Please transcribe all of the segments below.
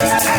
Yeah.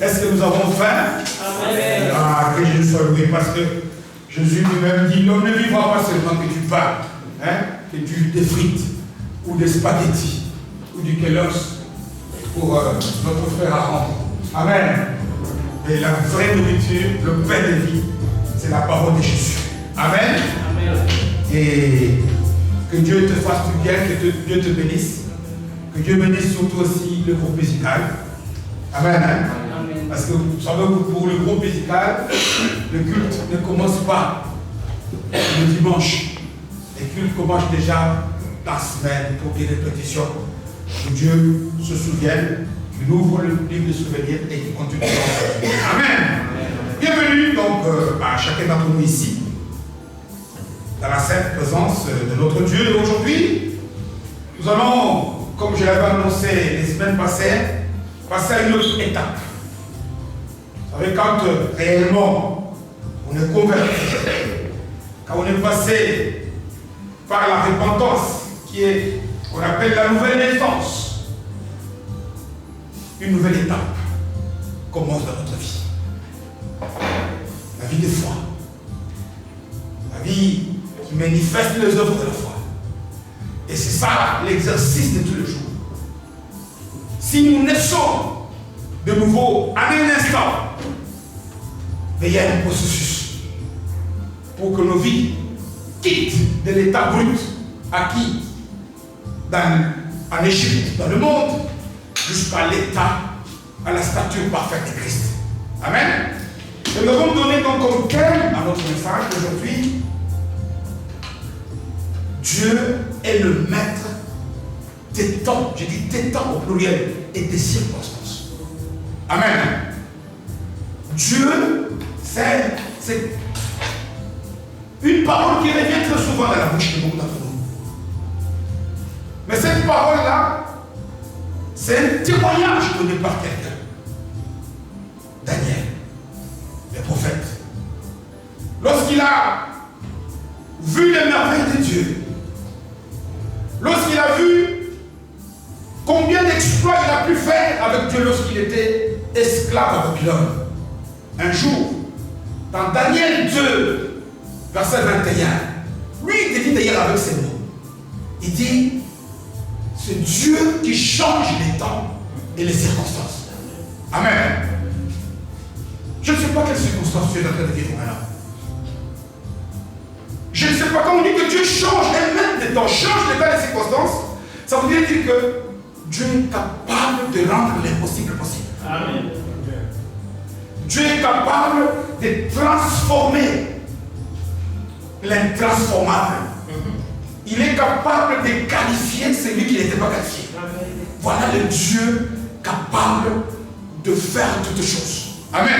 Est-ce que nous avons faim? Amen. Ah, que Jésus soit loué, parce que Jésus lui-même dit, l'homme ne vivra pas seulement que du pain, hein, que des frites, ou des spaghettis, ou du kélos, pour notre frère Aaron. Amen. Et la vraie nourriture, le pain de vie, c'est la parole de Jésus. Amen. Amen. Et que Dieu te fasse du bien, que Dieu te bénisse. Que Dieu bénisse surtout aussi le groupe musical. Amen. Hein? Amen. Parce que vous savez que pour le groupe musical, le culte ne commence pas le dimanche. Les cultes commencent déjà la semaine pour qu'il y ait des pétitions. Que Dieu se souvienne, qu'il ouvre le livre de souvenirs et qu'il continue. Amen. Bienvenue donc à chacun d'entre nous ici, dans la sainte présence de notre Dieu. Et aujourd'hui, nous allons, comme je l'avais annoncé les semaines passées, passer à une autre étape. Vous savez, quand réellement on est converti, quand on est passé par la repentance, qui est, qu'on appelle la nouvelle naissance, une nouvelle étape commence dans notre vie. La vie de foi. La vie qui manifeste les œuvres de la foi. Et c'est ça l'exercice de tous les jours. Si nous naissons de nouveau à un instant, mais il y a un processus pour que nos vies quittent de l'état brut acquis en Égypte, dans le monde, jusqu'à l'état, à la stature parfaite de Christ. Amen. Et nous avons donné donc comme thème à notre message d'aujourd'hui, Dieu est le maître des temps, je dis des temps au pluriel, et des circonstances. Amen. Dieu, c'est une parole qui revient très souvent dans la bouche de beaucoup d'entre nous. Mais cette parole-là, c'est un témoignage donné par quelqu'un. Daniel, le prophète. Lorsqu'il a vu les merveilles de Dieu, lorsqu'il a vu combien d'exploits il a pu faire avec Dieu lorsqu'il était esclave à Babylone, un jour, dans Daniel 2, verset 21, lui il dit d'ailleurs avec ces mots, il dit, c'est Dieu qui change les temps et les circonstances. Amen. Je ne sais pas quelles circonstances tu es en train de vivre maintenant. Je ne sais pas, quand on dit que Dieu change les mêmes des temps, change les temps et les circonstances, ça veut dire que Dieu est capable de rendre l'impossible possible. Amen. Dieu est capable de transformer l'intransformable. Il est capable de qualifier celui qui n'était pas qualifié. Amen. Voilà le Dieu capable de faire toutes choses. Amen.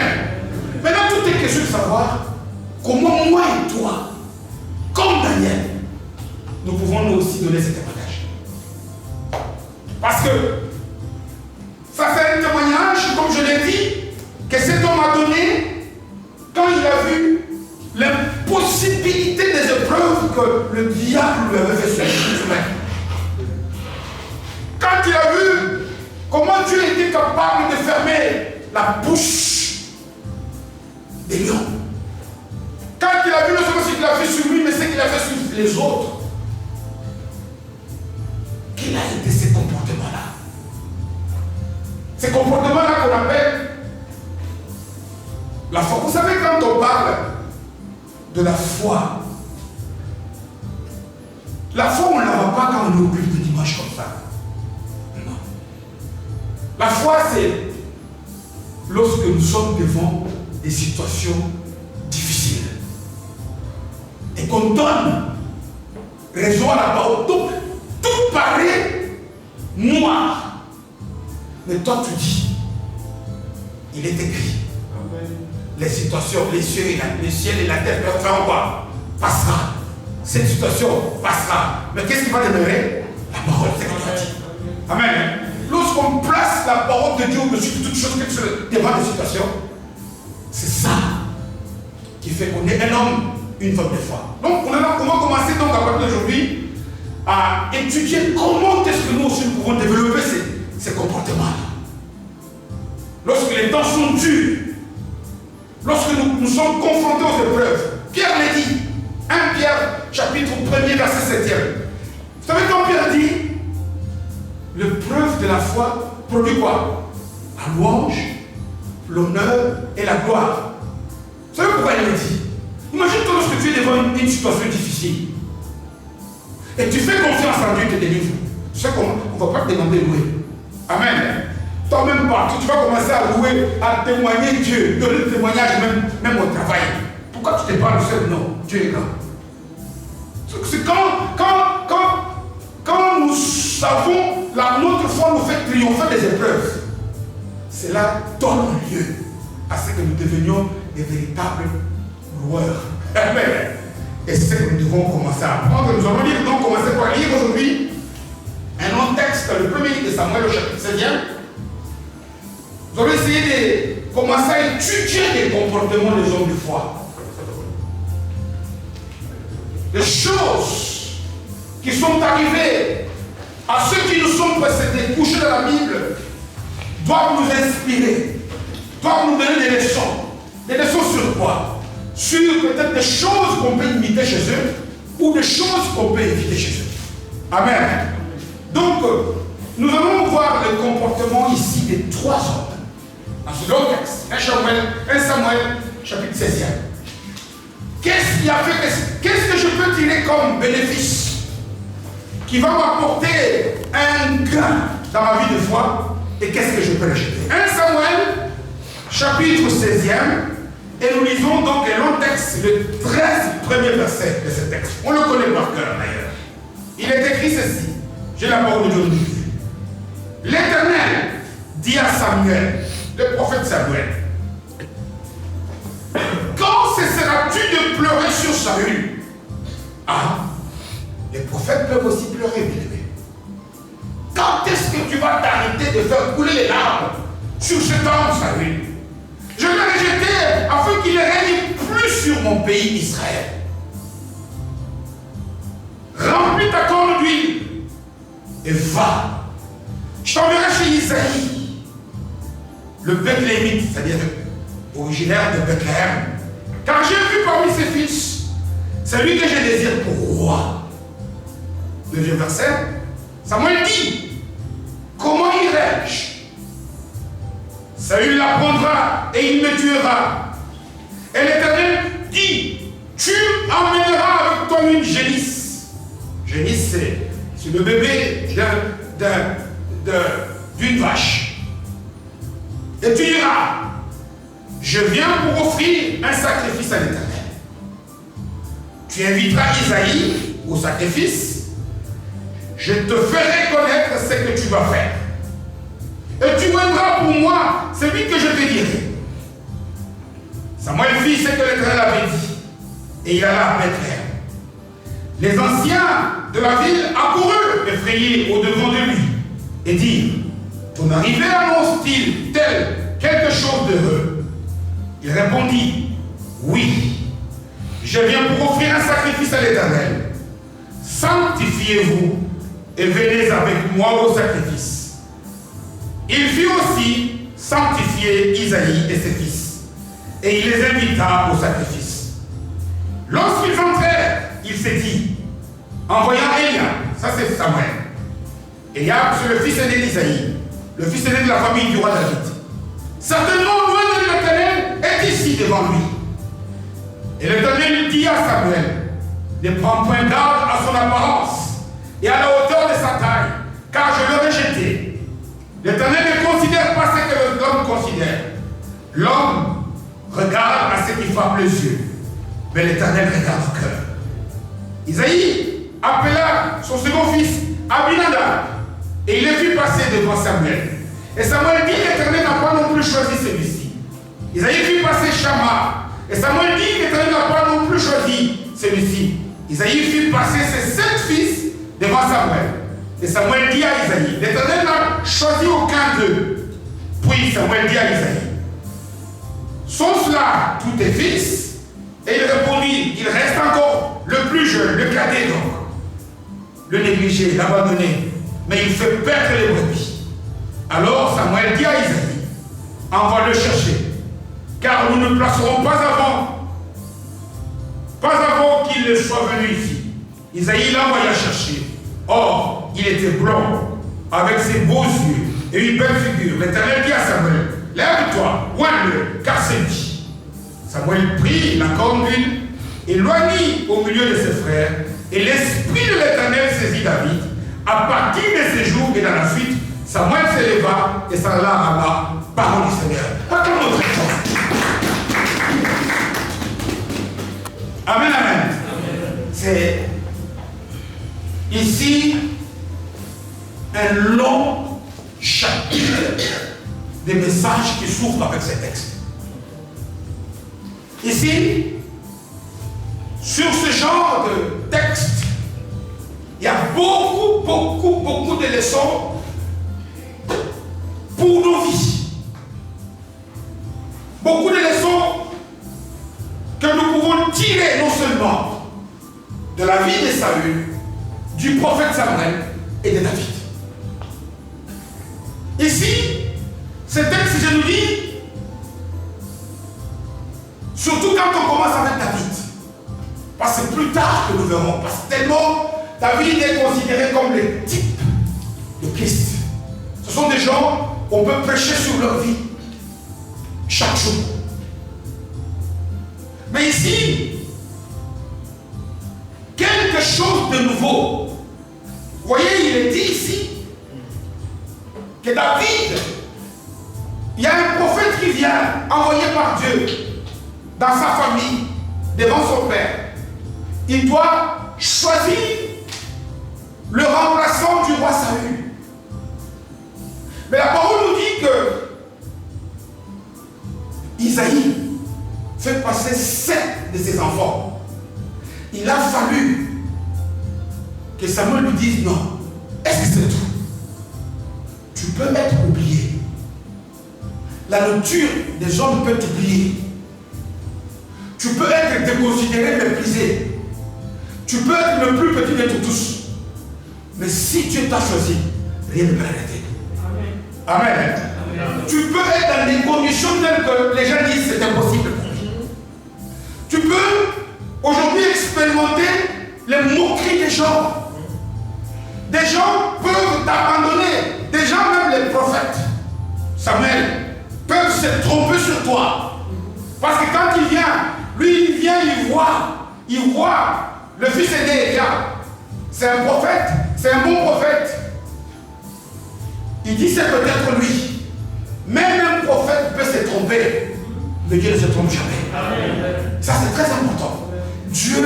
Maintenant, tout est question de savoir comment moi et toi, comme Daniel, nous pouvons nous aussi donner cet témoignage. Parce que ça fait un témoignage, comme je l'ai dit, que cet homme a donné quand il a vu l'impossibilité des épreuves que le diable lui avait fait soumettre. Quand il a vu comment Dieu était capable de fermer la bouche des lions. Quand il a vu non seulement ce qu'il a fait sur lui, mais ce qu'il a fait sur les autres. Quel a été ces comportements-là? Ces comportements-là qu'on appelle la foi. Vous savez, quand on parle de la foi on ne la voit pas quand on est au culte de dimanche comme ça. Non. La foi, c'est lorsque nous sommes devant des situations difficiles et qu'on donne raison à la parole. Donc, tout paraît noir. Mais toi, tu dis, il est écrit. Les situations, les cieux et la terre feront quoi? Passera. Cette situation passera. Mais qu'est-ce qui va demeurer? La parole, c'est comme ça dit. Amen. Lorsqu'on place la parole de Dieu au-dessus de toutes choses qui se devant des situations, c'est ça qui fait qu'on est un homme, une femme de foi. Donc, on va commencer donc à partir d'aujourd'hui à étudier comment est-ce que nous aussi nous pouvons développer ces comportements-là. lorsque les temps sont durs, lorsque nous sommes confrontés aux épreuves, Pierre l'a dit, 1 Pierre, chapitre 1er, verset 7e. Vous savez quand Pierre dit, l'épreuve de la foi produit quoi? La louange, l'honneur et la gloire. Vous savez pourquoi il le dit? Imagine-toi lorsque tu es devant une situation difficile et tu fais confiance en Dieu qui te délivre. Tu sais comment? On ne va pas te demander de louer. Amen. Toi-même partout, tu vas commencer à louer, à témoigner Dieu, donner le témoignage même au travail. Pourquoi tu te parles seul? Non, Dieu est là. C'est quand nous savons notre foi nous fait triompher des épreuves, cela donne lieu à ce que nous devenions des véritables loueurs. Amen. Et c'est ce que nous devons commencer à apprendre. Nous allons lire, donc commencer par lire aujourd'hui un autre texte, le premier livre de Samuel, au chapitre 16e. Nous allons essayer de commencer à étudier les comportements des hommes de foi. Les choses qui sont arrivées à ceux qui nous sont précédés, couchés dans la Bible, doivent nous inspirer, doivent nous donner des leçons. Des leçons sur quoi? Sur peut-être des choses qu'on peut imiter chez eux ou des choses qu'on peut éviter chez eux. Amen. Donc, nous allons voir le comportement ici des 3 hommes. Dans ce long texte, 1 Samuel, chapitre 16e. Qu'est-ce qui a fait, qu'est-ce que je peux tirer comme bénéfice qui va m'apporter un gain dans ma vie de foi et qu'est-ce que je peux rejeter? 1 Samuel, chapitre 16e, et nous lisons donc un long texte, le 13 premier verset de ce texte. On le connaît par cœur d'ailleurs. Il est écrit ceci. J'ai la parole de Dieu. L'Éternel dit à Samuel, le prophète Samuel, quand cesseras-tu de pleurer sur Saül? Ah, les prophètes peuvent aussi pleurer, bien aimé. Quand est-ce que tu vas t'arrêter de faire couler les larmes sur cet homme, Saül? Je l'ai rejeté afin qu'il ne règne plus sur mon pays Israël. Remplis ta corne d'huile et va. Je t'enverrai chez Isaïe, le Bethléemite, c'est-à-dire originaire de Bethléem. Car j'ai vu parmi ses fils celui que je désire pour roi. Deuxième verset, Samuel dit, comment irai-je? Saül l'apprendra et il me tuera. Et l'Éternel dit, tu emmèneras avec toi une génisse. Génisse, c'est le bébé d'une vache. Et tu diras, je viens pour offrir un sacrifice à l'Éternel. Tu inviteras Isaïe au sacrifice. Je te ferai connaître ce que tu vas faire. Et tu viendras pour moi celui que je te dirai. Samuel fit ce que l'Éternel avait dit. Et il alla à Bethléem. Les anciens de la ville accoururent effrayés au-devant de lui et dirent, ton arrivée annonce-t-il tel quelque chose d'heureux? Il répondit, oui, je viens pour offrir un sacrifice à l'Éternel. Sanctifiez-vous et venez avec moi au sacrifice. Il fit aussi sanctifier Isaïe et ses fils, et il les invita au sacrifice. Lorsqu'ils entrèrent, il s'est dit, en voyant Eliab, ça c'est Samuel. Eliab, c'est le fils aîné d'Isaïe, le fils aîné de la famille du roi David. Certainement, loin de l'Éternel est ici devant lui. Et l'Éternel dit à Samuel, ne prends point garde à son apparence et à la hauteur de sa taille, car je l'ai rejeté. L'Éternel ne considère pas ce que l'homme considère. L'homme regarde à ce qui frappe les yeux, mais l'Éternel regarde au cœur. Isaïe appela son second fils Abinadab et il le fit passer devant Samuel. Et Samuel dit, l'Éternel n'a pas non plus choisi celui-ci. Isaïe fit passer Shammah. Et Samuel dit, l'Éternel n'a pas non plus choisi celui-ci. Isaïe fit passer ses 7 fils devant Samuel. Et Samuel dit à Isaïe, l'Éternel n'a choisi aucun d'eux. Puis Samuel dit à Isaïe, sont cela tous tes fils? Et il répondit, il reste encore le plus jeune, le cadet donc, le négligé, l'abandonné, mais il fait perdre les brebis. Alors Samuel dit à Isaïe, envoie le chercher. Car nous ne placerons pas avant qu'il ne soit venu ici. Isaïe l'envoya chercher. Or, il était blanc, avec ses beaux yeux et une belle figure. L'Éternel dit à Samuel, lève-toi, oins-le, car c'est dit. Samuel prit la corne d'huile, éloignit au milieu de ses frères, et l'Esprit de l'Éternel saisit David. À partir de ces jours et dans la suite, Samuel s'éleva et s'en alla à la parole du Seigneur. Acclamons très fort. Amen, amen. C'est ici un long chapitre des messages qui s'ouvrent avec ces textes. Ici, sur ce genre de texte, il y a beaucoup de leçons pour nos vies. Beaucoup de leçons que nous pouvons tirer non seulement de la vie de Saül, du prophète Samuel et de David. Ici, ce texte, je nous dis, surtout quand on commence avec David, parce que plus tard que nous verrons, parce que tellement David est considéré comme le type de Christ. Ce sont des gens, on peut prêcher sur leur vie chaque jour. Mais ici, quelque chose de nouveau. Vous voyez, il est dit ici que David, il y a un prophète qui vient, envoyé par Dieu, dans sa famille, devant son père. Il doit choisir le remplaçant du roi Saül. Mais la parole nous dit que Isaïe fait passer 7 de ses enfants. Il a fallu que Samuel lui dise non. Est-ce que c'est tout? Tu peux être oublié. La nature des hommes peut t'oublier. Tu peux être déconsidéré, méprisé. Tu peux être le plus petit de tous. Mais si Dieu t'a choisi, rien ne peut l'arrêter. Amen. Amen. Amen. Tu peux être dans des conditions telles que les gens disent c'est impossible pour lui. Tu peux aujourd'hui expérimenter les moqueries des gens. Des gens peuvent t'abandonner. Des gens, même les prophètes, Samuel, peuvent se tromper sur toi. Parce que quand il vient, lui il vient, il voit le fils aîné Élia. C'est un prophète, c'est un bon prophète. Il dit c'est peut-être lui. Même un prophète peut se tromper, mais Dieu ne se trompe jamais. Amen. Ça c'est très important. Dieu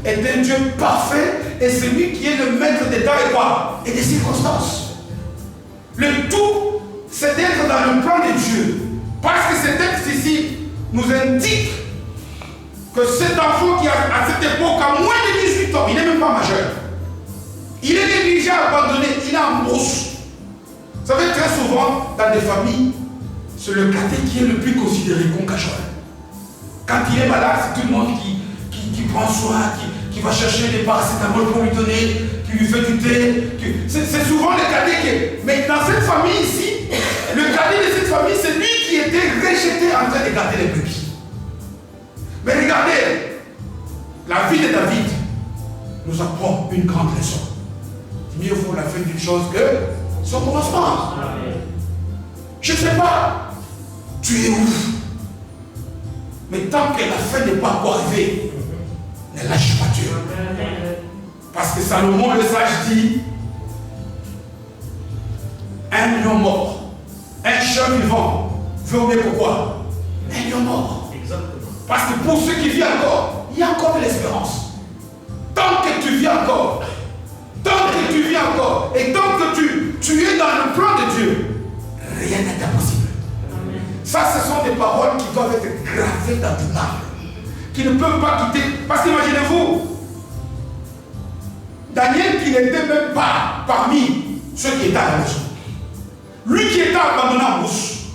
est un Dieu parfait et c'est lui qui est le maître des temps et quoi? Et des circonstances. Le tout, c'est d'être dans le plan de Dieu. Parce que ce texte ici nous indique que cet enfant qui a à cette époque a moins de 18 ans, il n'est même pas majeur. Il est négligé, abandonné, il est en brousse. Vous savez, très souvent, dans des familles, c'est le cadet qui est le plus considéré comme cachot. Quand il est malade, c'est tout le monde qui prend soin, qui va chercher des paracétamol pour lui donner, qui lui fait du thé. C'est souvent le cadet qui... Mais dans cette famille ici, le cadet de cette famille, c'est lui qui était rejeté en train de garder les brebis. Mais regardez, la vie de David nous apprend une grande leçon. Mieux vaut la fin d'une chose que son commencement. Je ne sais pas, tu es où? Mais tant que la fin n'est pas encore arrivée, ne lâche pas Dieu. Parce que Salomon le sage dit, 1 million mort, un chat vivant, veut mieux pourquoi? 1 million mort. Parce que pour ceux qui vivent encore, il y a encore de l'espérance. Tant que tu vis encore, et tant que tu es dans le plan de Dieu, rien n'est impossible. Ça, ce sont des paroles qui doivent être gravées dans du marbre, qui ne peuvent pas quitter. Parce qu'imaginez-vous, Daniel qui n'était même pas parmi ceux qui étaient à la maison, lui qui était abandonné en bouche,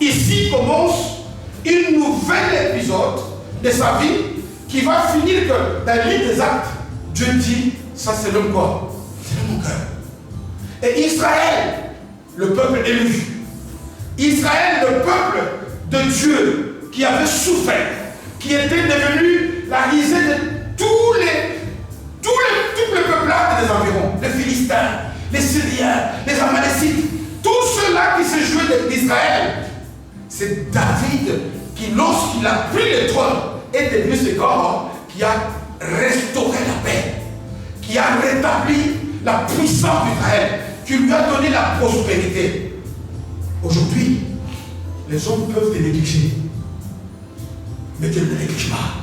ici commence une nouvelle épisode de sa vie qui va finir que dans le livre des Actes, Dieu dit, ça c'est l'homme quoi? C'est mon cœur. Et Israël, le peuple élu, Israël, le peuple de Dieu qui avait souffert, qui était devenu la risée de tous les peuplades des environs, les Philistins, les Syriens, les Amalécites, tous ceux-là qui se jouaient d'Israël. C'est David qui, lorsqu'il a pris le trône, est devenu ce corps qui a restauré la paix, qui a rétabli la puissance d'Israël, qui lui a donné la prospérité. Aujourd'hui, les hommes peuvent te négliger, mais Dieu ne te néglige pas,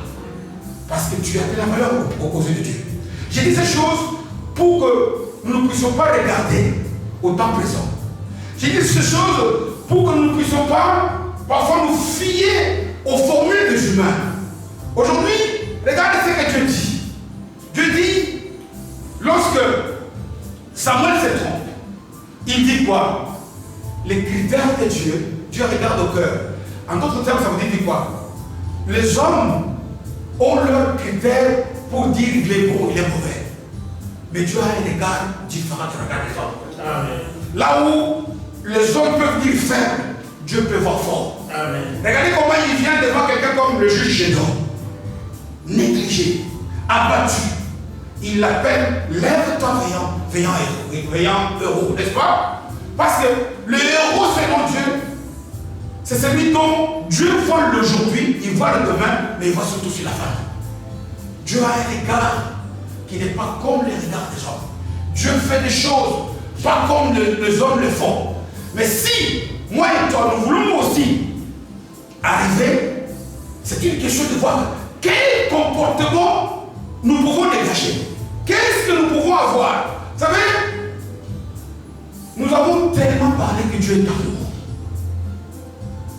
parce que tu as de la valeur aux yeux de Dieu. J'ai dit ces choses pour que nous ne puissions pas regarder au temps présent. J'ai dit ces choses pour que nous ne puissions pas parfois nous fier aux formules des humains. Aujourd'hui, regardez ce que Dieu dit. Dieu dit, lorsque Samuel se trompe, il dit quoi? Les critères de Dieu, Dieu regarde au cœur. En d'autres termes, ça veut dire quoi? Les hommes ont leurs critères pour dire il est bon, il est mauvais. Mais Dieu a un regard différent du regard des hommes. Amen. Là où les hommes peuvent dire faible, Dieu peut voir fort. Amen. Regardez comment il vient devant quelqu'un comme le juge Gédéon. Négligé, abattu. Il l'appelle, lève-toi veillant héros, n'est-ce pas? Parce que le héros selon Dieu, c'est celui dont Dieu voit l'aujourd'hui, il voit le demain, mais il voit surtout sur la fin. Dieu a un regard qui n'est pas comme les regards des hommes. Dieu fait des choses pas comme les hommes le font. Mais si moi et toi, nous voulons aussi arriver, c'est une question de voir quel comportement nous pouvons dégager. Qu'est-ce que nous pouvons avoir? Vous savez, nous avons tellement parlé que Dieu est amour.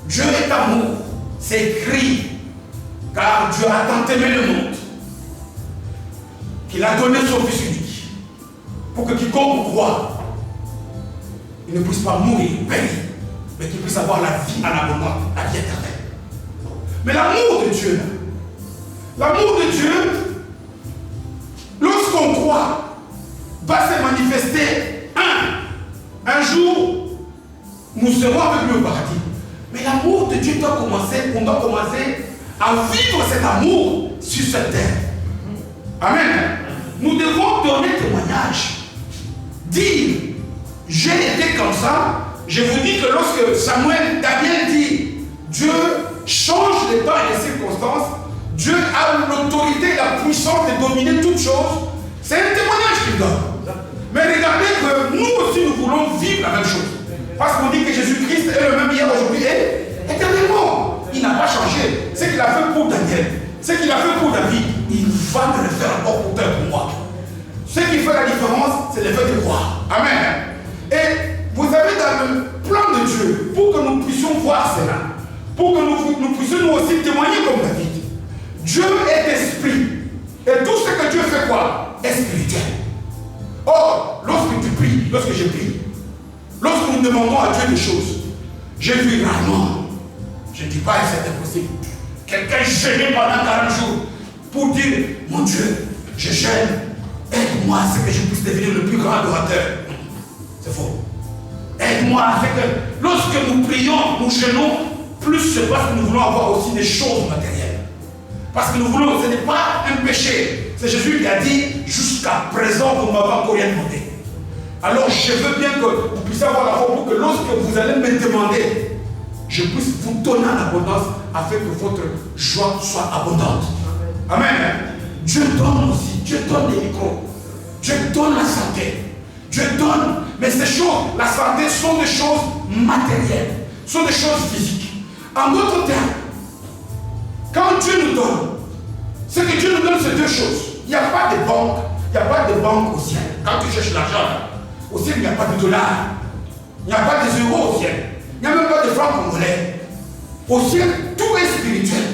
Dieu est amour. C'est écrit. Car Dieu a tant aimé le monde qu'il a donné son Fils unique pour que quiconque croit, il ne puisse pas mourir, périr, mais qu'il puisse avoir la vie en abondance, la vie éternelle. Mais l'amour de Dieu, lorsqu'on croit, va se manifester. Un jour, nous serons avec lui au paradis. Mais l'amour de Dieu doit commencer, on doit commencer à vivre cet amour sur cette terre. Amen. Nous devons donner témoignage. Dire, j'ai été comme ça. Je vous dis que lorsque Daniel dit, Dieu change les temps et les circonstances, Dieu a l'autorité et la puissance de dominer toutes choses. C'est un témoignage qu'il donne. Mais regardez que nous aussi nous voulons vivre la même chose. Parce qu'on dit que Jésus-Christ est le même hier, aujourd'hui et éternellement. Il n'a pas changé. Ce qu'il a fait pour Daniel, ce qu'il a fait pour David, il va me le faire encore pour toi et pour moi. Ce qui fait la différence, c'est le fait de croire. Amen. Et vous avez dans le plan de Dieu, pour que nous puissions voir cela, pour que nous puissions nous aussi témoigner comme David. Dieu est esprit. Et tout ce que Dieu fait quoi? Est spirituel. Or, lorsque tu pries, lorsque je prie, lorsque nous demandons à Dieu des choses, j'ai vu rarement, je ne dis pas que c'est impossible, quelqu'un gêné pendant 40 jours pour dire, mon Dieu, je gêne, aide-moi à ce que je puisse devenir le plus grand adorateur. C'est faux. Aide-moi à ce que, lorsque nous prions, nous gênons, plus c'est parce que nous voulons avoir aussi des choses matérielles. Parce que nous voulons, ce n'est pas un péché. C'est Jésus qui a dit, jusqu'à présent, vous ne m'avez encore rien demandé. Alors je veux bien que vous puissiez avoir la foi pour que lorsque vous allez me demander, je puisse vous donner en abondance afin que votre joie soit abondante. Amen. Dieu donne aussi, Dieu donne des micros, Dieu donne la santé, Dieu donne, mais ces choses, la santé sont des choses matérielles, sont des choses physiques. En d'autres termes, quand Dieu nous donne, ce que Dieu nous donne, c'est deux choses. Il n'y a pas de banque, il n'y a pas de banque au ciel. Quand tu cherches l'argent, au ciel, il n'y a pas de dollars, il n'y a pas de euros au ciel, il n'y a même pas de francs congolais. Au ciel, tout est spirituel.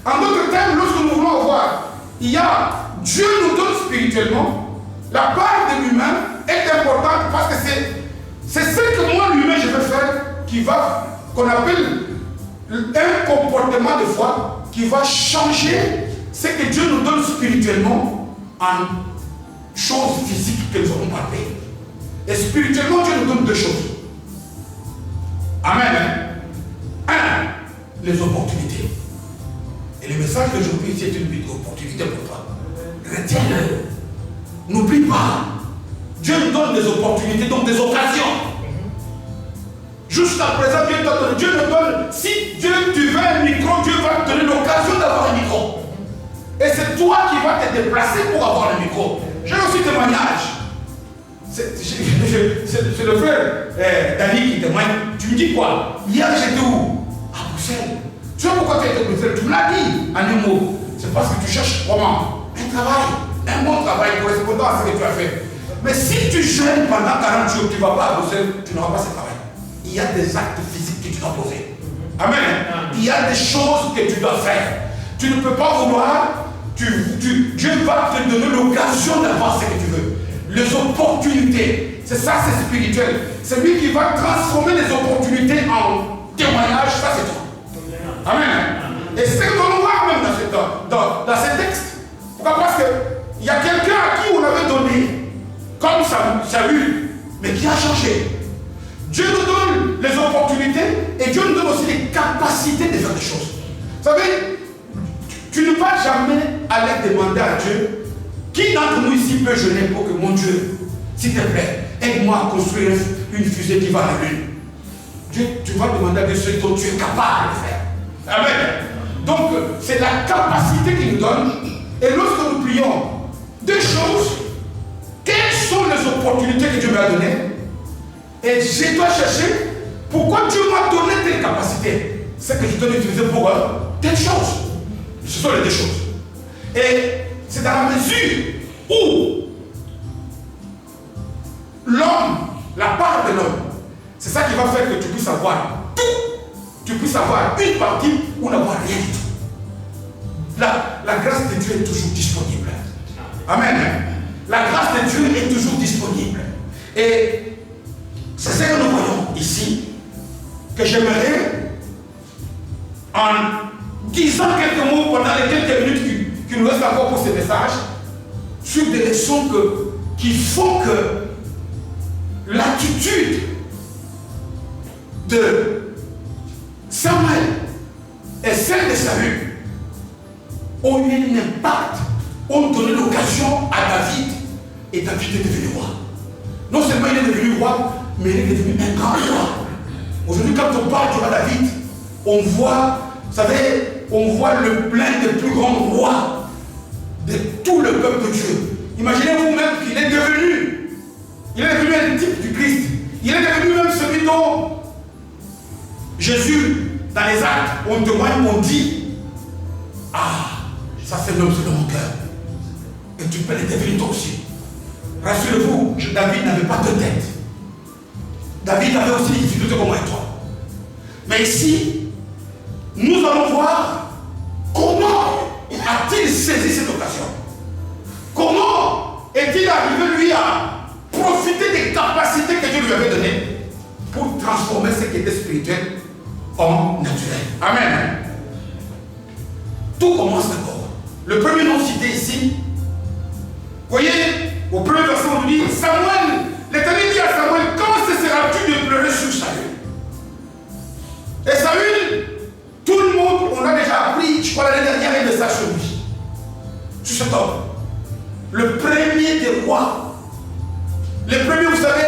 En d'autres termes, lorsque nous voulons avoir, il y a Dieu nous donne spirituellement, la part de l'humain est importante parce que c'est ce que moi, l'humain, je veux faire qui va, qu'on appelle un comportement de foi qui va changer ce que Dieu nous donne spirituellement en choses physiques que nous avons parlé. Et spirituellement, Dieu nous donne deux choses. Amen. Un, les opportunités. Et le message d'aujourd'hui, c'est une opportunité pour toi. Retiens-le. N'oublie pas. Dieu nous donne des opportunités, donc des occasions. Jusqu'à présent, Dieu t'a donné. Dieu nous donne. Si Dieu, tu veux un micro, Dieu va te donner l'occasion d'avoir un micro. Et c'est toi qui vas te déplacer pour avoir le micro. J'ai aussi témoignage. C'est le frère Dani qui témoigne. Tu me dis quoi? Hier j'étais où? À Bruxelles. Tu sais pourquoi tu étais à Bruxelles? Tu me l'as dit en un mot. C'est parce que tu cherches comment? Un travail. Un bon travail correspondant à ce que tu as fait. Mais si tu jeûnes pendant 40 jours, tu ne vas pas à Bruxelles, tu n'auras pas ce travail. Il y a des actes physiques que tu dois poser. Amen. Il y a des choses que tu dois faire. Tu ne peux pas vouloir. Dieu va te donner l'occasion d'avoir ce que tu veux. Les opportunités. C'est ça, c'est spirituel. C'est lui qui va transformer les opportunités en témoignage. Ça, c'est toi. Amen. Et c'est ce que l'on voit même dans ce texte. Pourquoi? Parce qu'il y a quelqu'un à qui on avait donné, comme Saül, mais qui a changé. Dieu nous donne les opportunités et Dieu nous donne aussi les capacités de faire des choses. Vous savez, tu ne vas jamais aller demander à Dieu, qui d'entre nous ici peut jeûner pour que mon Dieu, s'il te plaît, aide-moi à construire une fusée qui va à la lune. Dieu, tu vas demander à Dieu ce dont tu es capable de faire. Amen. Donc, c'est la capacité qu'il nous donne. Et lorsque nous prions, deux choses. Quelles sont les opportunités que Dieu m'a données? Et je dois chercher pourquoi Dieu m'a donné telle capacité. C'est que je dois l'utiliser pour telle chose. Ce sont les deux choses. Et c'est dans la mesure où l'homme, la part de l'homme, c'est ça qui va faire que tu puisses avoir tout. Tu puisses avoir une partie ou n'avoir rien du tout. La grâce de Dieu est toujours disponible. Amen. La grâce de Dieu est toujours disponible. Et c'est ce que nous voyons ici, que j'aimerais, en disant quelques mots pendant les quelques minutes qui nous restent encore pour ce message, sur des leçons qui font que l'attitude de Samuel et celle de Saül ont eu un impact, ont donné l'occasion à David, et David est devenu roi. Non seulement il est devenu roi, mais il est devenu un grand roi. Aujourd'hui, quand on parle du roi David, on voit, vous savez, on voit le plein des plus grands rois de tout le peuple de Dieu. Imaginez-vous même qu'il est devenu, un type du Christ. Il est devenu même celui dont Jésus, dans les actes, on témoigne, on dit, ah, ça c'est l'homme selon mon cœur. Et tu peux le devenir toi aussi. Rassurez-vous, David n'avait pas de tête. David avait aussi des difficultés comme moi et toi. Mais ici, nous allons voir comment a-t-il saisi cette occasion. Comment est-il arrivé, lui, à profiter des capacités que Dieu lui avait données pour transformer ce qui était spirituel en naturel. Amen. Tout commence d'abord. Le premier nom cité ici, vous voyez, au premier verset, on nous dit, Samuel, l'Éternel dit à Samuel, quand cesseras-tu de pleurer sur Saül? Et Saül, tout le monde, on a déjà appris, je crois l'année dernière, un message sur lui, sur cet homme. Le premier des rois. Le premier, vous savez,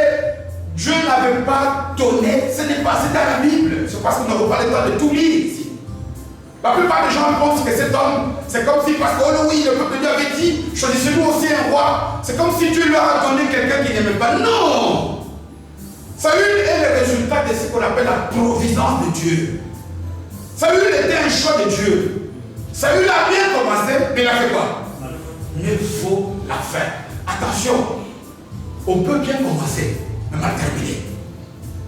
Dieu n'avait pas donné, ce n'est pas, c'est dans la Bible. C'est parce qu'on n'a pas le temps de tout lire ici. La plupart des gens pensent que cet homme, c'est comme si, parce que, oh oui, le peuple de Dieu avait dit, choisissez-nous aussi un roi. C'est comme si Dieu leur a donné quelqu'un qui n'aimait pas. Non! Saül est le résultat de ce qu'on appelle la providence de Dieu. Saül était un choix de Dieu. Saül a bien commencé, mais il a fait quoi? Mieux vaut la fin. Attention, on peut bien commencer, mais mal terminer.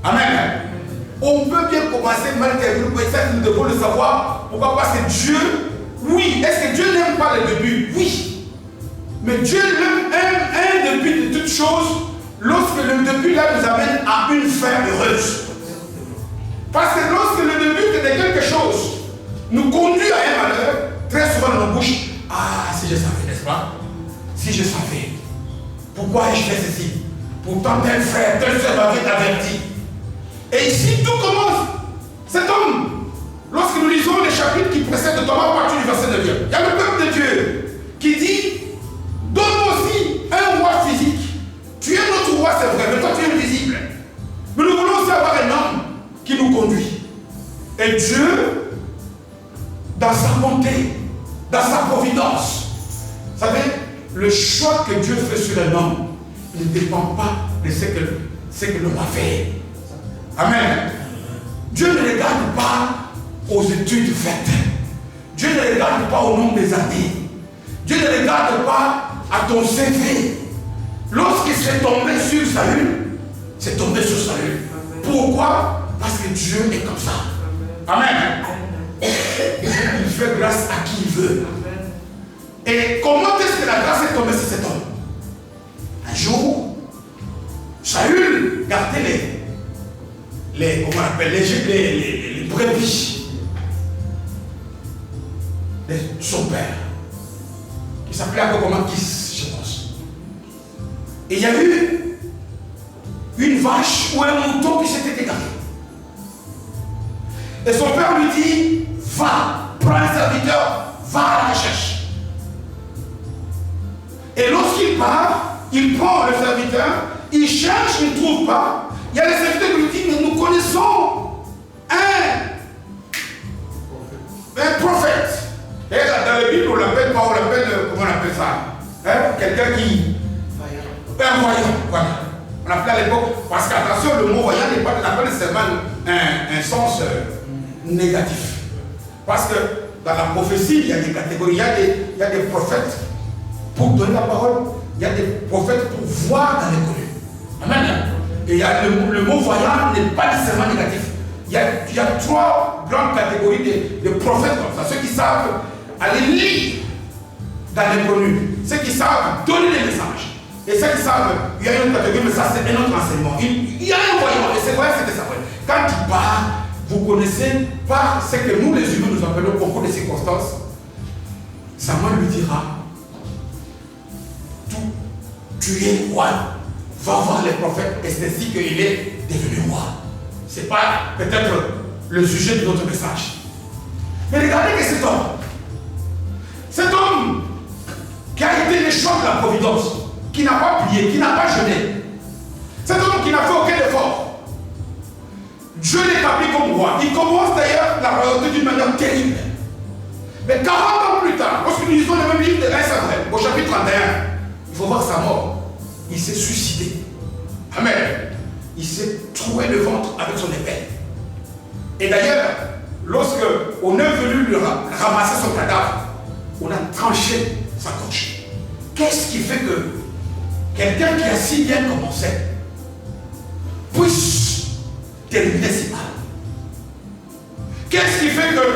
Amen. On peut bien commencer, mal terminer. Et ça, nous devons le savoir. Pourquoi? Parce que Dieu, oui. Est-ce que Dieu n'aime pas le début? Oui. Mais Dieu aime un début de toutes choses lorsque le début là nous amène à une fin heureuse. Parce que lorsque le début de quelque chose nous conduit à un malheur, très souvent dans nos bouches, ah, si je savais, n'est-ce pas? Si je savais, pourquoi ai-je fait ceci? Pourtant tel frère, tel soeur m'avait averti. Et ici, tout commence. Cet homme, lorsque nous lisons les chapitres qui précèdent Thomas à partir du verset 9, il y a le peuple de Dieu qui dit, donne-nous aussi un roi physique. Tu es notre roi, c'est vrai, mais toi tu es invisible. Mais nous voulons aussi avoir un homme qui nous conduit. Et Dieu, dans sa bonté, dans sa providence, vous savez, le choix que Dieu fait sur un homme ne dépend pas de ce que l'homme a fait. Amen. Dieu ne regarde pas aux études faites. Dieu ne regarde pas au nombre des années. Dieu ne regarde pas à ton CV. Lorsqu'il s'est tombé sur Saül, c'est tombé sur Saül. Pourquoi? Parce que Dieu est comme ça. Amen. Il fait grâce à qui il veut. Et comment est-ce que la grâce est tombée sur cet homme? Un jour, Saül gardait les brebis de son père, qui s'appelait un peu comme Kis, je pense. Et il y a eu une vache ou un mouton qui s'était égaré. Et son père lui dit, va, prends un serviteur, va à la recherche. Et lorsqu'il part, il prend le serviteur, il cherche, il ne trouve pas. Il y a le serviteur qui lui dit, mais nous connaissons un prophète. Et dans la Bible, on l'appelle pas, comment on appelle ça, hein? Quelqu'un qui... Un voyant, voilà. On appelait à l'époque, parce qu'attention, le mot voyant n'est pas nécessairement un sens négatif. Parce que dans la prophétie, il y a des catégories, il y a des prophètes pour donner la parole, il y a des prophètes pour voir dans l'inconnu. Amen. Et il y a le mot voyant n'est pas nécessairement négatif. Il y a trois grandes catégories de prophètes comme ça. Ceux qui savent aller lire dans l'inconnu, ceux qui savent donner des messages. Et ceux qui savent, il y a une catégorie, mais ça c'est un autre enseignement. Il y a un voyant, et c'est vrai, c'était ça. Quand il part, vous connaissez pas ce que nous les humains nous appelons au concours des circonstances. Samuel lui dira, tu es roi, va voir les prophètes, et c'est ainsi qu'il est devenu roi. Ce n'est pas peut-être le sujet de notre message. Mais regardez que cet homme qui a été le choix de la providence, qui n'a pas prié, qui n'a pas jeûné, cet homme qui n'a fait aucun effort, Dieu l'établit comme roi. Il commence d'ailleurs la royauté d'une manière terrible. Mais 40 ans plus tard, lorsque nous lisons le même livre de 1 Samuel, au chapitre 31, il faut voir sa mort. Il s'est suicidé. Amen. Il s'est troué le ventre avec son épée. Et d'ailleurs, lorsque on est venu lui ramasser son cadavre, on a tranché sa gorge. Qu'est-ce qui fait que quelqu'un qui a si bien commencé puisse terminer si mal? Qu'est-ce qui fait que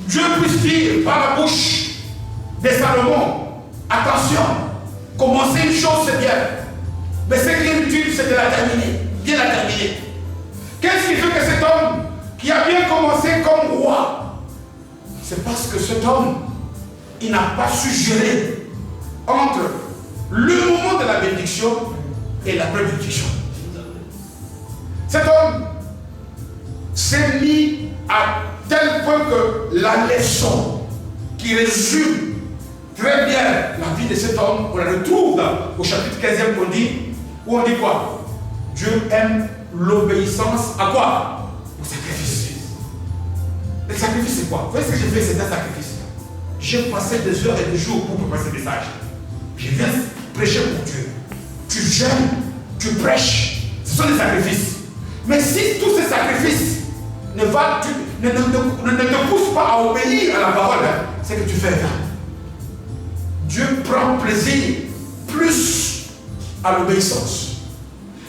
Dieu puisse dire par la bouche de Salomon, attention, commencer une chose c'est bien, mais ce qui est utile c'est de la terminer, bien la terminer. Qu'est-ce qui fait que cet homme qui a bien commencé comme roi, c'est parce que cet homme, il n'a pas su gérer entre le moment de la bénédiction et la bénédiction. Cet homme s'est mis à tel point que la leçon qui résume très bien la vie de cet homme, on la retrouve au chapitre 15e où on dit quoi? Dieu aime l'obéissance à quoi? Au sacrifice. Le sacrifice c'est quoi? Vous voyez ce que j'ai fait? C'est un sacrifice. J'ai passé des heures et des jours pour préparer ce message. Je viens prêcher pour Dieu. Tu jeûnes, tu prêches. Ce sont des sacrifices. Mais si tous ces sacrifices ne te poussent pas à obéir à la parole, c'est que tu fais rien. Dieu prend plaisir plus à l'obéissance.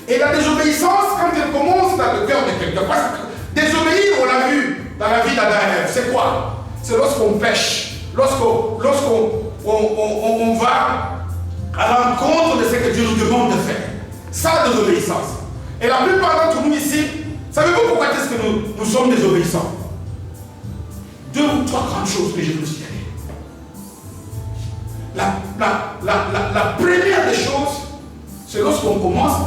Et la désobéissance, quand elle commence dans le cœur de quelqu'un, parce que désobéir, on l'a vu dans la vie d'Adam et Ève, c'est quoi? C'est lorsqu'on pêche, lorsqu'on va à l'encontre de ce que Dieu nous demande de faire. Ça, désobéissance. Et la plupart d'entre nous ici, savez-vous pourquoi est-ce que nous sommes désobéissants? 2 ou 3 grandes choses que je vous citerai. La première des choses, c'est lorsqu'on commence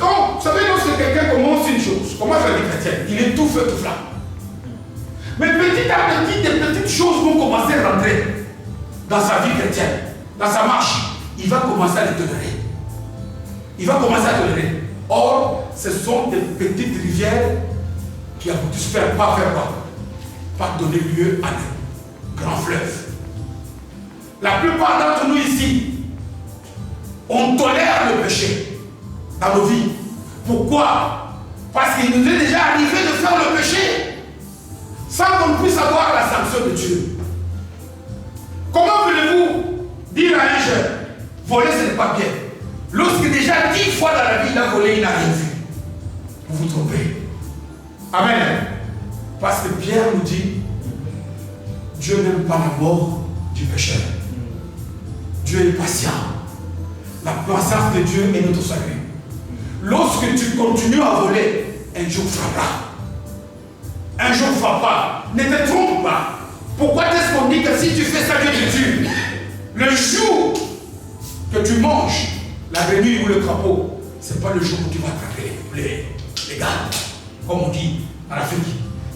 Quand, vous savez, lorsque quelqu'un commence une chose, commence la vie chrétienne, il est tout feu, tout flamme. Mais petit à petit, des petites choses vont commencer à rentrer dans sa vie chrétienne, dans sa marche. Il va commencer à les tolérer. Il va commencer à tolérer. Or, ce sont des petites rivières qui aboutissent pas faire quoi? Pas donner lieu à de grands fleuves. La plupart d'entre nous ici, on tolère le péché dans nos vies. Pourquoi? Parce qu'il nous est déjà arrivé de faire le péché sans qu'on puisse avoir la sanction de Dieu. Comment voulez-vous dire à un jeune, voler ce n'est pas bien, lorsque déjà 10 fois dans la vie il a volé, il n'a rien vu? Vous vous trompez. Amen. Parce que Pierre nous dit, Dieu n'aime pas la mort du pécheur. Dieu est patient. La patience de Dieu est notre salut. Lorsque tu continues à voler, un jour frappera. Un jour frappera. Ne te trompe pas. Pourquoi est-ce qu'on dit que si tu fais ça, Dieu te tue? Le jour que tu manges la grenouille ou le crapaud, ce n'est pas le jour où tu vas attraper les gars, comme on dit en Afrique.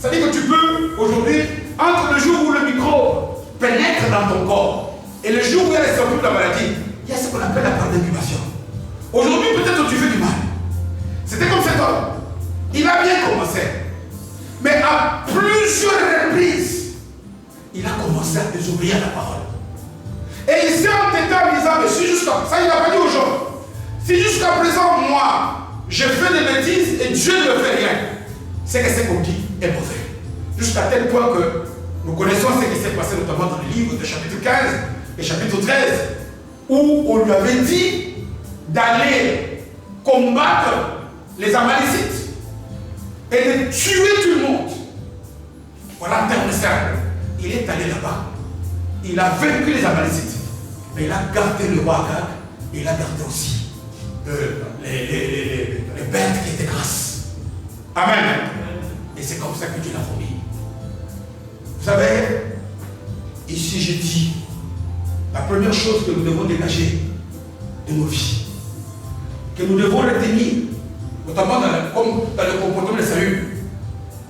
Ça veut dire que tu peux, aujourd'hui, entre le jour où le microbe pénètre dans ton corps et le jour où il y a les symptômes de la maladie, il y a ce qu'on appelle la part d'incubation. Aujourd'hui, peut-être que tu fais du mal. C'était comme cet homme. Il a bien commencé. Mais à plusieurs reprises, il a commencé à désobéir à la parole. Et il s'est entêté en disant, mais si jusqu'à... Ça, il n'a pas dit aux gens. Si jusqu'à présent, moi, je fais des bêtises et Dieu ne me fait rien, c'est que ce qu'on dit est mauvais. Jusqu'à tel point que nous connaissons ce qui s'est passé notamment dans le livre de chapitre 15 et chapitre 13, où on lui avait dit d'aller combattre les Amalécites et de tuer tout le monde. Voilà un terme simple. Il est allé là-bas. Il a vaincu les Amalécites. Mais il a gardé le roi Agag et il a gardé aussi les bêtes qui étaient grasses. Amen. Et c'est comme ça que Dieu l'a promis. Vous savez, ici je dis, la première chose que nous devons dégager de nos vies, que nous devons retenir, notamment dans le comportement de salut,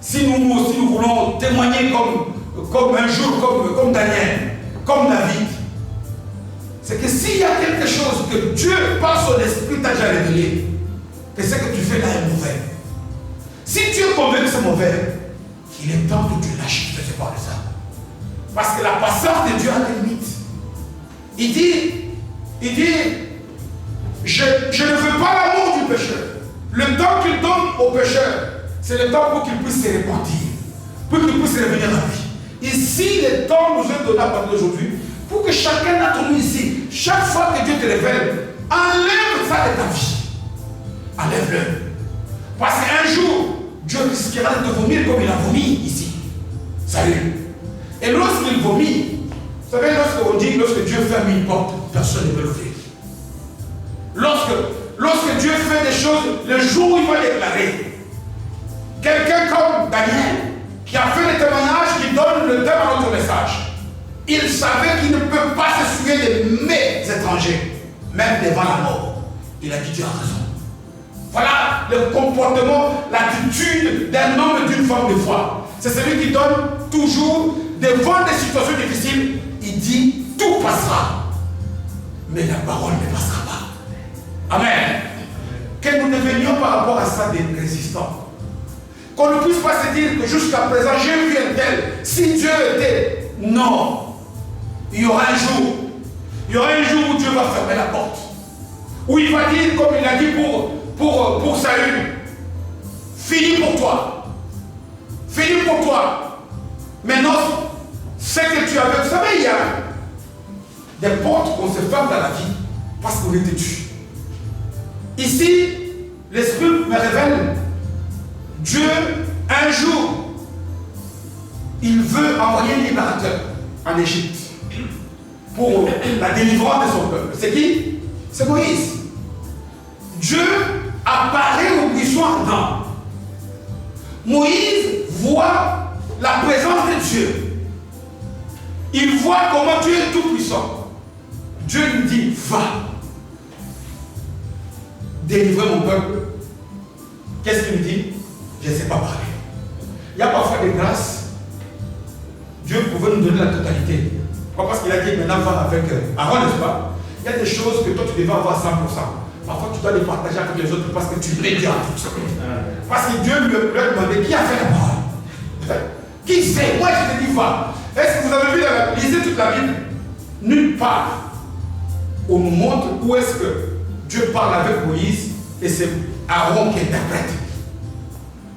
si nous voulons témoigner comme un jour, comme Daniel, comme David, c'est que s'il y a quelque chose que Dieu, par son esprit, t'a déjà révélé, que ce que tu fais là est mauvais. Si tu es convaincu que c'est mauvais, il est temps que tu lâches, tu ne fais pas de ça. Parce que la patience de Dieu a des limites. Il dit, je ne veux pas l'amour du pécheur. Le temps qu'il donne au pécheur, c'est le temps pour qu'il puisse se repentir, pour qu'il puisse revenir à la vie. Ici, le temps nous est donné à partir d'aujourd'hui, pour que chacun d'entre nous ici, chaque fois que Dieu te révèle, enlève ça de ta vie. Enlève-le. Parce qu'un jour, Dieu risquera de te vomir comme il a vomi ici. Salut. Et lorsqu'il vomit, vous savez, lorsqu'on dit, lorsque Dieu ferme une porte, personne ne peut l'ouvrir. Lorsque Dieu fait des choses, le jour où il va déclarer, quelqu'un comme Daniel, qui a fait des témoignages qui donnent le thème à notre message, il savait qu'il ne peut pas se soucier des mets étrangers, même devant la mort. Il a dit, Dieu a raison. Voilà le comportement, l'attitude d'un homme et d'une femme de foi. C'est celui qui donne toujours, devant des situations difficiles, il dit, tout passera. Mais la parole ne passera pas. Amen. Que nous devenions par rapport à ça des résistants. Qu'on ne puisse pas se dire que jusqu'à présent, j'ai vu un tel. Si Dieu était... Non. Il y aura un jour. Il y aura un jour où Dieu va fermer la porte. Où il va dire, comme il a dit pour Saül, fini pour toi. Fini pour toi. Maintenant, ce que tu avais... Vous savez, il y a des portes qu'on se ferme dans la vie parce qu'on est têtu. Ici, l'Esprit me révèle, Dieu, un jour, il veut envoyer un libérateur en Égypte pour la délivrance de son peuple. C'est qui? C'est Moïse. Dieu apparaît au buisson ardent. Moïse voit la présence de Dieu. Il voit comment Dieu est tout puissant. Dieu lui dit, va délivrer mon peuple qu'est-ce qu'il dit? Je ne sais pas parler. Il y a parfois des grâces. Dieu pouvait nous donner la totalité. Pourquoi? Parce qu'il a dit maintenant va avec Aaron, n'est-ce pas? Il y a des choses que toi tu devais avoir 100%. Parfois tu dois les partager avec les autres parce que tu réduis à tout. Parce que Dieu lui a demandé qui a fait la parole. Qui sait? Moi je te dis va. Est-ce que vous avez vu lisez toute la Bible? Nulle part on nous montre où est-ce que Dieu parle avec Moïse et c'est Aaron qui interprète.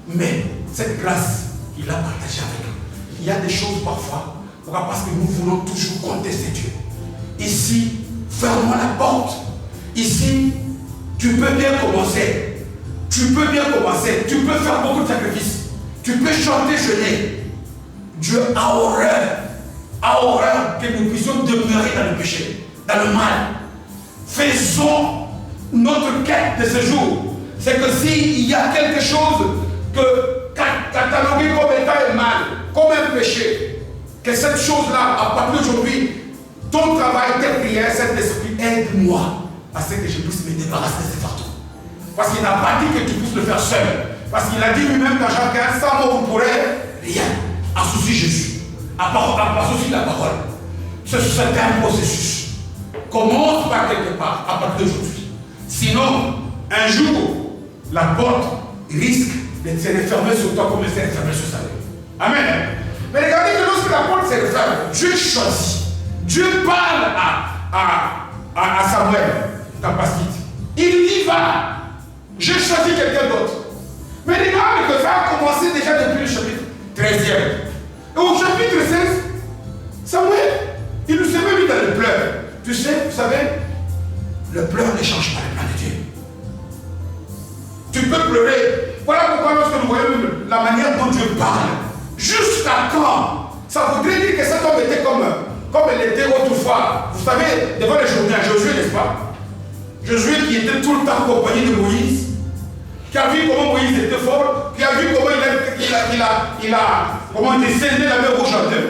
Mais cette grâce, il a partagée avec nous. Il y a des choses parfois, pourquoi? Parce que nous voulons toujours contester Dieu. Ici, ferme la porte. Ici, tu peux bien commencer. Tu peux bien commencer. Tu peux faire beaucoup de sacrifices. Tu peux chanter, jeûner. Dieu a horreur que nous puissions demeurer dans le péché, dans le mal. Faisons notre quête de ce jour. C'est que s'il y a quelque chose que catalogué comme étant mal, comme un péché, que cette chose-là, à partir d'aujourd'hui, ton travail, tes prières, cet esprit, aide-moi à ce que je puisse me débarrasser de ces fardeaux. Parce qu'il n'a pas dit que tu puisses le faire seul. Parce qu'il a dit lui-même dans Jean 15, sans moi vous pourrez rien. Associe Jésus. Associe la parole. C'est un processus. Commence par quelque part, à partir d'aujourd'hui. Sinon, un jour, la porte risque de se refermer sur toi comme elle s'est refermée sur sa vie. Amen. Mais regardez que lorsque la porte se referme, Dieu choisit. Dieu parle à Samuel, dans Pasquite. Il dit va, j'ai choisi quelqu'un d'autre. Mais regarde que ça a commencé déjà depuis le chapitre 13e. Et au chapitre 16, Samuel, il nous s'est mis dans le pleurs. Tu sais, vous savez, le pleur ne change pas le plan de Dieu. Tu peux pleurer. Voilà pourquoi lorsque nous voyons la manière dont Dieu parle, jusqu'à quand? Ça voudrait dire que cet homme était comme il était autrefois. Vous savez, devant les journées à Josué, n'est-ce pas? Josué qui était tout le temps accompagné de Moïse, qui a vu comment Moïse était fort, qui a vu comment il a scellé la mer rouge en deux.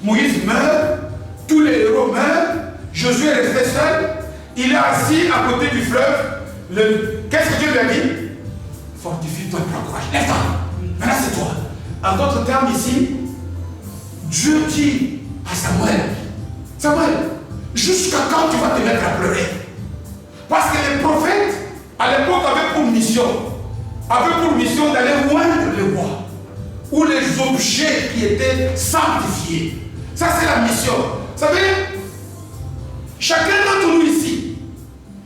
Moïse meurt, tous les héros meurent, Josué est resté seul, il est assis à côté du fleuve. Qu'est-ce que Dieu lui a dit? Fortifie-toi et prends courage. Lève-toi. Maintenant c'est toi. En d'autres termes ici, Dieu dit à Samuel, Samuel, jusqu'à quand tu vas te mettre à pleurer? Parce que les prophètes, à l'époque, avaient pour mission d'aller oindre le bois, ou les objets qui étaient sanctifiés. Ça, c'est la mission. Vous savez, chacun d'entre nous ici,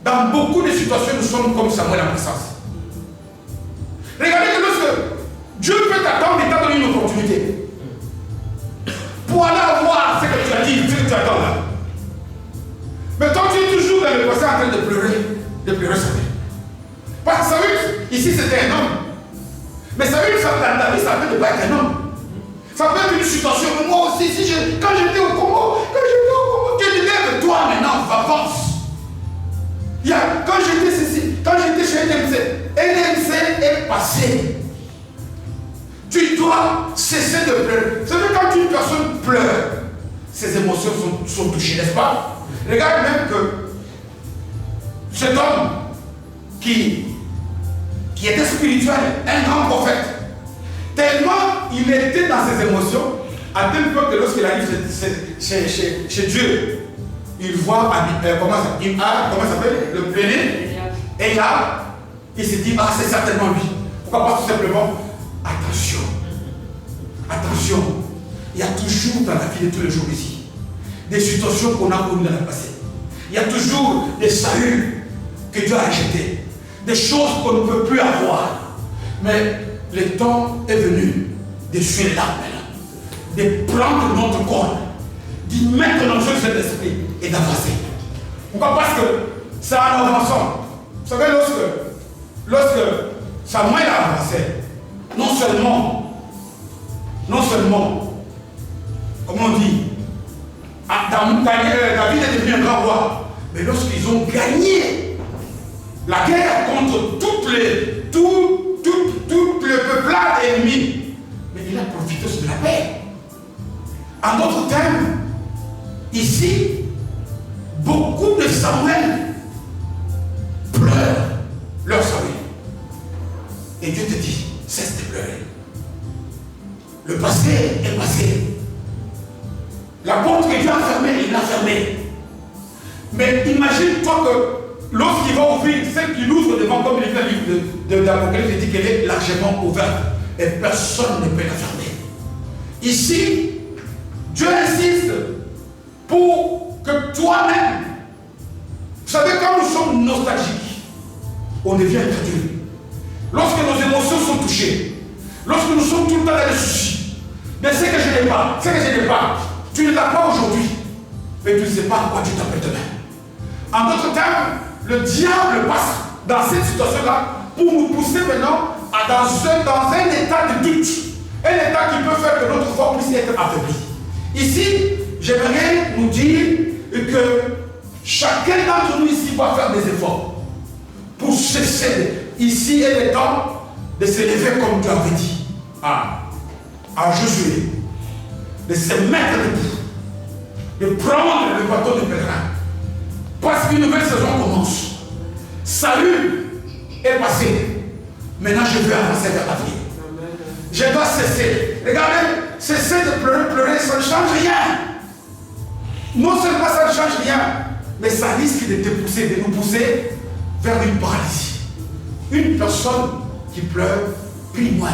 dans beaucoup de situations, nous sommes comme Samuel en puissance. Regardez que lorsque Dieu peut t'attendre et t'a donné une opportunité pour aller avoir ce que tu as dit, ce que tu attends là. Mais toi, tu es toujours dans le passé en train de pleurer sa vie. Parce que Samuel, ici c'était un homme. Mais Samuel, dans ta vie, ça peut ne pas être un homme. Ça peut être une situation. Moi aussi, quand j'étais au Congo, tu dis, lève-toi maintenant, avance. Quand j'étais ceci, quand j'étais chez NMC est passé. Tu dois cesser de pleurer. Vous savez, quand une personne pleure, ses émotions sont touchées, n'est-ce pas? Regarde même que cet homme qui était spirituel, un grand prophète, tellement il était dans ses émotions, à tel point que lorsqu'il arrive chez Dieu, il voit, comment ça s'appelle, le pléné, et là, il se dit, c'est certainement lui. Pourquoi pas tout simplement, attention, il y a toujours dans la vie de tous les jours ici, des situations qu'on a connues dans le passé. Il y a toujours des saluts que Dieu a rejetés, des choses qu'on ne peut plus avoir. Mais le temps est venu de suivre l'arme, de prendre notre corps, d'y mettre dans cet esprit et d'avancer. Pourquoi? Parce que c'est en avançant. Vous savez, lorsque Samuel a avancé, non seulement, comment on dit, David est devenu un grand roi, mais lorsqu'ils ont gagné la guerre contre toutes les peuplades ennemies, mais il a profité de la paix. En d'autres termes, ici, beaucoup de Samuel pleurent leur salut. Et Dieu te dit, cesse de pleurer. Le passé est passé. La porte que Dieu a fermée, il l'a fermée. Mais imagine-toi que lorsqu'il va ouvrir, celle qui l'ouvre devant, comme il dit dans le livre de l'Apocalypse, il dit qu'elle est largement ouverte. Et personne ne peut la fermer. Ici, Dieu insiste pour que toi-même, vous savez, quand nous sommes nostalgiques, on devient incrédule. Lorsque nos émotions sont touchées, lorsque nous sommes tout le temps dans les soucis, mais c'est que je n'ai pas, tu ne l'as pas aujourd'hui, mais tu ne sais pas à quoi tu t'appelles demain. En d'autres termes, le diable passe dans cette situation-là pour nous pousser maintenant dans un état de doute, un état qui peut faire que notre foi puisse être affaiblie. Ici, j'aimerais nous dire que chacun d'entre nous ici va faire des efforts pour cesser. Ici est le temps de se lever comme tu avais dit à Josué, de se mettre debout, de prendre le bateau de pèlerin. Parce qu'une nouvelle saison commence. Salut est passé. Maintenant, je vais avancer vers l'avenir. Je dois cesser. Regardez, cesser de pleurer, ça ne change rien. Non seulement ça ne change rien, mais ça risque de te pousser, de nous pousser vers une paralysie. Une personne qui pleure prie moins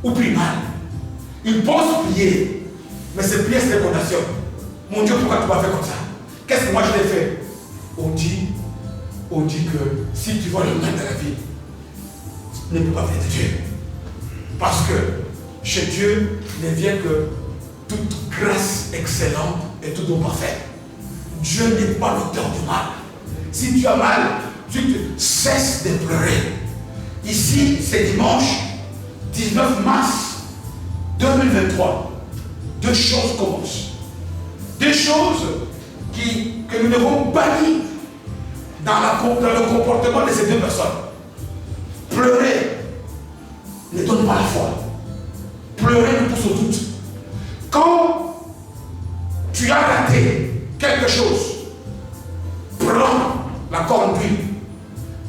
ou prie mal. Il pense prier, mais c'est prier, c'est des condamnations. Mon Dieu, pourquoi tu m'as fait comme ça? Qu'est-ce que moi je l'ai fait? On dit que si tu vois le mal de la vie, ne peut pas venir de Dieu. Parce que chez Dieu ne vient que toute grâce excellente et tout don parfait. Dieu n'est pas l'auteur du mal. Si tu as mal, tu te cesses de pleurer. Ici, c'est dimanche 19 mars 2023. Deux choses commencent. Deux choses que nous devons bannir dans le comportement de ces deux personnes. Pleurer ne donne pas la foi. Pleurer nous pousse au doute. Quand tu as raté quelque chose, prends la corne d'huile.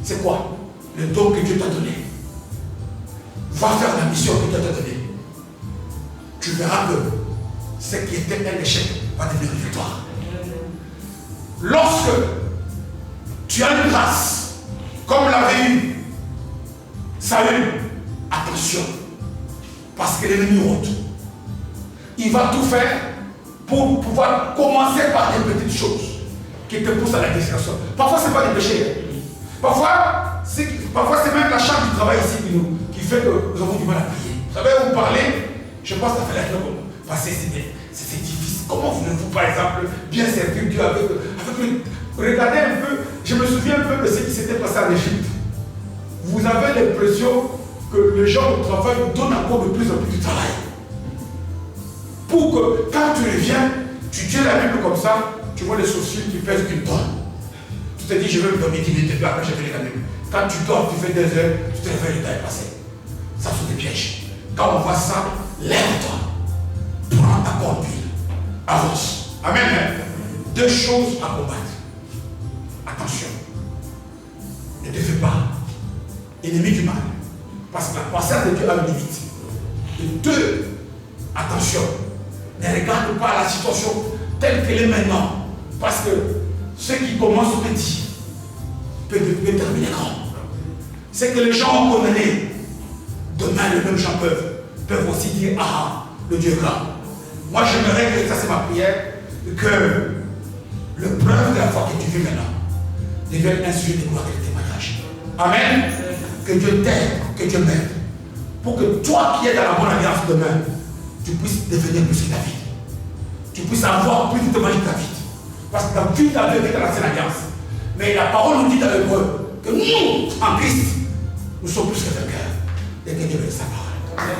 C'est quoi? Le don que Dieu t'a donné. Va faire la mission que Dieu t'a donnée. Tu verras que ce qui était un échec va devenir une victoire. Lorsque tu as une grâce, comme l'avait eu Saül, attention, parce que l'ennemi rôde. Il va tout faire pour pouvoir commencer par des petites choses qui te poussent à la destruction. Parfois, ce n'est pas des péchés. Parfois, c'est même la charge du travail ici qui fait que nous avons du mal à prier. Vous savez, vous parlez, je pense que ça fait la chose parce que c'est difficile. Comment voulez-vous, par exemple, bien servir Dieu avec le... Regardez un peu, je me souviens un peu de ce qui s'était passé en Égypte. Vous avez l'impression que les gens au travail vous donnent encore de plus en plus de travail. Pour que, quand tu reviens, tu tiens la Bible comme ça, tu vois les sourcils qui pèsent une tonne. Tu te dis, je vais me dormir 10 minutes, et puis après je vais les Bible. Quand tu dors, tu fais 2 heures, tu te réveilles, le temps est passé. Ça sont des pièges. Quand on voit ça, lève-toi. Prends ta corde d'huile. Avance. Amen. Deux choses à combattre. Attention. Ne te fais pas ennemi du mal. Parce que la croissance de Dieu a une limite. Et deux, attention. Ne regarde pas la situation telle qu'elle est maintenant. Parce que ce qui commence petit peut terminer grand. C'est que les gens ont condamné. Demain, les mêmes gens peuvent aussi dire, ah, le Dieu est grand. Moi, j'aimerais que, ça c'est ma prière, que le preuve de la foi que tu vis maintenant devienne un sujet de gloire et de témoignage. Amen. Que Dieu t'aide, que Dieu m'aide. Pour que toi qui es dans la bonne alliance demain, tu puisses devenir plus que David. Tu puisses avoir plus de témoignages que David. Parce que David avait été dans la seule alliance. Mais la parole nous dit dans l'hébreu que nous, en Christ, nous sommes plus que vainqueurs. Et que Dieu bénisse sa parole. Amen.